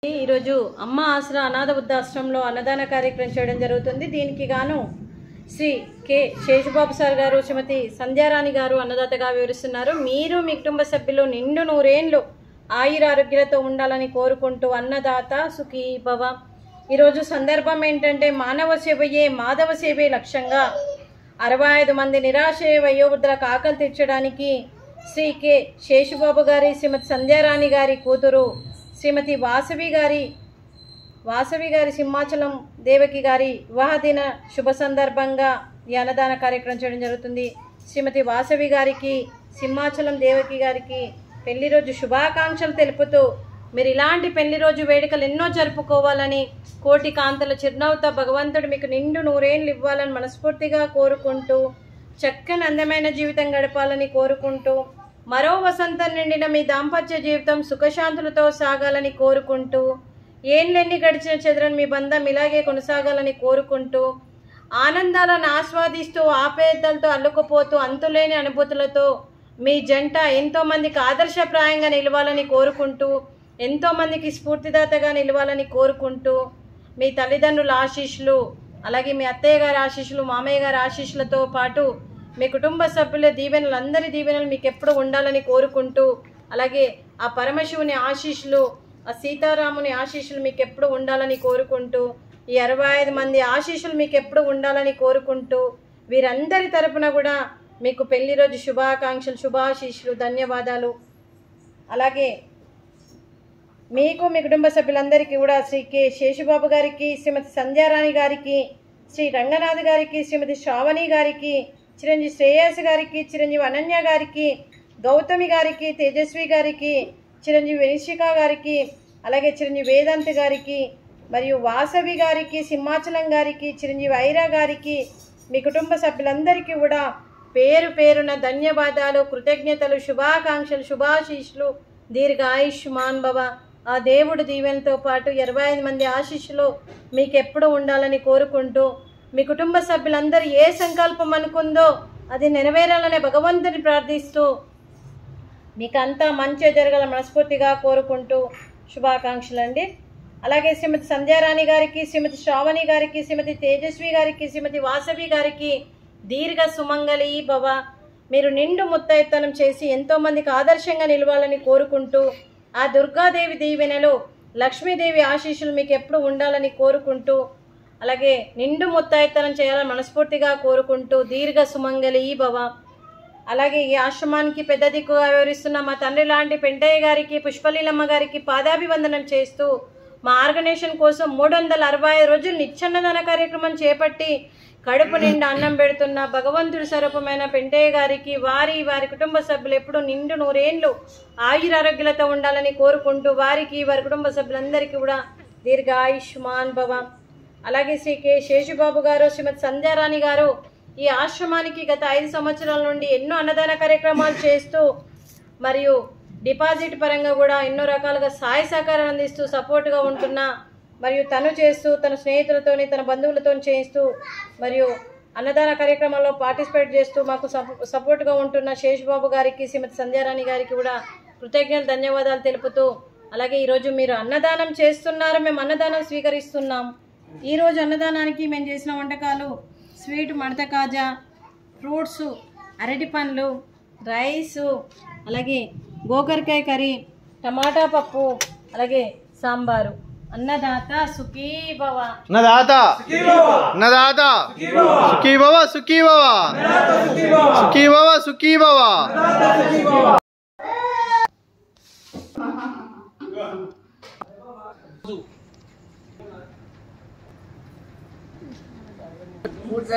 ఈరోజు అమ్మ ఆసరా అనాథ వృద్ధాశ్రమంలో అన్నదాన కార్యక్రమం చేయడం జరుగుతుంది. దీనికి గాను శ్రీ కె శేషుబాబు సార్ గారు, శ్రీమతి సంధ్యారాణి గారు అన్నదాతగా వివరిస్తున్నారు. మీరు మీ కుటుంబ సభ్యులు నిండు నూరేండ్లు ఆయురారోగ్యాలతో ఉండాలని కోరుకుంటూ అన్నదాత సుఖీ భవ. ఈరోజు సందర్భం ఏంటంటే మానవ సేవయే మాధవ సేవే లక్ష్యంగా 65 మంది నిరాశ వయోవృద్ధులకు ఆకలి తీర్చడానికి శ్రీ కె శేషుబాబు గారి, శ్రీమతి సంధ్యారాణి గారి కూతురు శ్రీమతి వాసవి గారి సింహాచలం దేవకి గారి వివాహ దిన శుభ సందర్భంగా ఈ అన్నదాన కార్యక్రమం చేయడం జరుగుతుంది. శ్రీమతి వాసవి గారికి, సింహాచలం దేవకి గారికి పెళ్లి రోజు శుభాకాంక్షలు తెలుపుతూ మీరు ఇలాంటి పెళ్లి రోజు వేడుకలు ఎన్నో జరుపుకోవాలని, కోటి కాంతల చిరునవ్వుతో భగవంతుడు మీకు నిండు నూరేళ్ళు ఇవ్వాలని మనస్ఫూర్తిగా కోరుకుంటూ, చక్కని అందమైన జీవితం గడపాలని కోరుకుంటూ, మరో వసంతం నిండిన మీ దాంపత్య జీవితం సుఖశాంతులతో సాగాలని కోరుకుంటూ, ఏండ్లెన్ని గడిచిన చెదరని మీ బంధం ఇలాగే కొనసాగాలని కోరుకుంటూ, ఆనందాలను ఆస్వాదిస్తూ ఆపేదలతో అల్లుకుపోతూ అంతులేని అనుభూతులతో మీ జంట ఎంతోమందికి ఆదర్శప్రాయంగా నిలవాలని కోరుకుంటూ, ఎంతోమందికి స్ఫూర్తిదాతగా నిలవాలని కోరుకుంటూ, మీ తల్లిదండ్రుల ఆశీస్సులు, అలాగే మీ అత్తయ్య గారి ఆశీస్సులు, మామయ్య గారి ఆశీస్సులతో పాటు మీ కుటుంబ సభ్యుల దీవెనలు, అందరి దీవెనలు మీకు ఎప్పుడు ఉండాలని కోరుకుంటూ, అలాగే ఆ పరమశివుని ఆశీస్సులు, ఆ సీతారాముని ఆశీస్సులు మీకు ఎప్పుడు ఉండాలని కోరుకుంటూ, ఈ 65 మంది ఆశీస్సులు మీకు ఎప్పుడు ఉండాలని కోరుకుంటూ, వీరందరి తరపున కూడా మీకు పెళ్లి రోజు శుభాకాంక్షలు, శుభాశీస్సులు, ధన్యవాదాలు. అలాగే మీకు మీ కుటుంబ సభ్యులందరికీ కూడా శ్రీ కె శేషుబాబు గారికి, శ్రీమతి సంధ్యారాణి గారికి, శ్రీ రంగనాథ్ గారికి, శ్రీమతి శ్రావణి గారికి, చిరంజీవి శ్రేయస్ గారికి, చిరంజీవి అనన్య గారికి, గౌతమి గారికి, తేజస్వి గారికి, చిరంజీవి వెనిషిక గారికి, అలాగే చిరంజీవి వేదాంత్ గారికి, మరియు వాసవి గారికి, సింహాచలం గారికి, చిరంజీవి ఐరా గారికి, మీ కుటుంబ సభ్యులందరికీ కూడా పేరు పేరున ధన్యవాదాలు, కృతజ్ఞతలు, శుభాకాంక్షలు, శుభాశీస్సులు, దీర్ఘ ఆయుష్మాన్ భవ. ఆ దేవుడు దీవెనతో పాటు 25 మంది ఆశీస్సులు మీకు ఎప్పుడు ఉండాలని కోరుకుంటూ, మీ కుటుంబ సభ్యులందరూ ఏ సంకల్పం అనుకుందో అది నెరవేరాలనే భగవంతుని ప్రార్థిస్తూ, మీకు అంతా మంచి జరగాల మనస్ఫూర్తిగా కోరుకుంటూ శుభాకాంక్షలు అండి. అలాగే శ్రీమతి సంధ్యారాణి గారికి, శ్రీమతి శ్రావణి గారికి, శ్రీమతి తేజస్వి గారికి, శ్రీమతి వాసవి గారికి దీర్ఘ సుమంగళి భవ. మీరు నిండు ముత్తైతనం చేసి ఎంతోమందికి ఆదర్శంగా నిలవాలని కోరుకుంటూ, ఆ దుర్గాదేవి దీవెనలు, లక్ష్మీదేవి ఆశీస్సులు మీకు ఎప్పుడు ఉండాలని కోరుకుంటూ, అలాగే నిండు ముత్తైతనం చేయాలని మనస్ఫూర్తిగా కోరుకుంటూ దీర్ఘ సుమంగళి భవ. అలాగే ఈ ఆశ్రమానికి పెద్ద దిక్కుగా వివరిస్తున్న మా తండ్రి లాంటి పెంటయ్య గారికి, పుష్పలీలమ్మ గారికి పాదాభివందనం చేస్తూ, మా ఆర్గనైజేషన్ కోసం 365 రోజులు నిత్యాన్నదాన కార్యక్రమం చేపట్టి కడుపు నిండా అన్నం పెడుతున్న భగవంతుడి స్వరూపమైన పెంటయ్య గారికి, వారి కుటుంబ సభ్యులు ఎప్పుడు నిండు నూరేండ్లు ఆయురారోగ్యాలతో ఉండాలని కోరుకుంటూ, వారికి వారి కుటుంబ సభ్యులందరికీ కూడా దీర్ఘ ఆయుష్మాన్ భవ. అలాగే శ్రీ కె శేషుబాబు గారు, శ్రీమతి సంధ్యారాణి గారు ఈ ఆశ్రమానికి గత 5 సంవత్సరాల నుండి ఎన్నో అన్నదాన కార్యక్రమాలు చేస్తూ, మరియు డిపాజిట్ పరంగా కూడా ఎన్నో రకాలుగా సహాయ సహకారాలు అందిస్తూ సపోర్ట్గా ఉంటున్నా, మరియు తను చేస్తూ, తన స్నేహితులతోని, తన బంధువులతో చేస్తూ, మరియు అన్నదాన కార్యక్రమాల్లో పార్టిసిపేట్ చేస్తూ మాకు సపోర్ట్గా ఉంటున్న శేషుబాబు గారికి, శ్రీమతి సంధ్యారాణి గారికి కూడా కృతజ్ఞతలు, ధన్యవాదాలు తెలుపుతూ, అలాగే ఈరోజు మీరు అన్నదానం చేస్తున్నారు, మేము అన్నదానం స్వీకరిస్తున్నాం. ఈరోజు అన్నదానానికి మేము చేసిన వంటకాలు స్వీట్ మడత కాజా, ఫ్రూట్స్, అరటి పండ్లు, రైసు, అలాగే గోకరకాయ కర్రీ, టమాటా పప్పు, అలాగే సాంబారు. అన్నదాత సుఖీ భవ. అన్నదాత అన్నదాత సుఖీ భవ, సుఖీ భవ, సుఖీ భవ, సుఖీ భవ. Food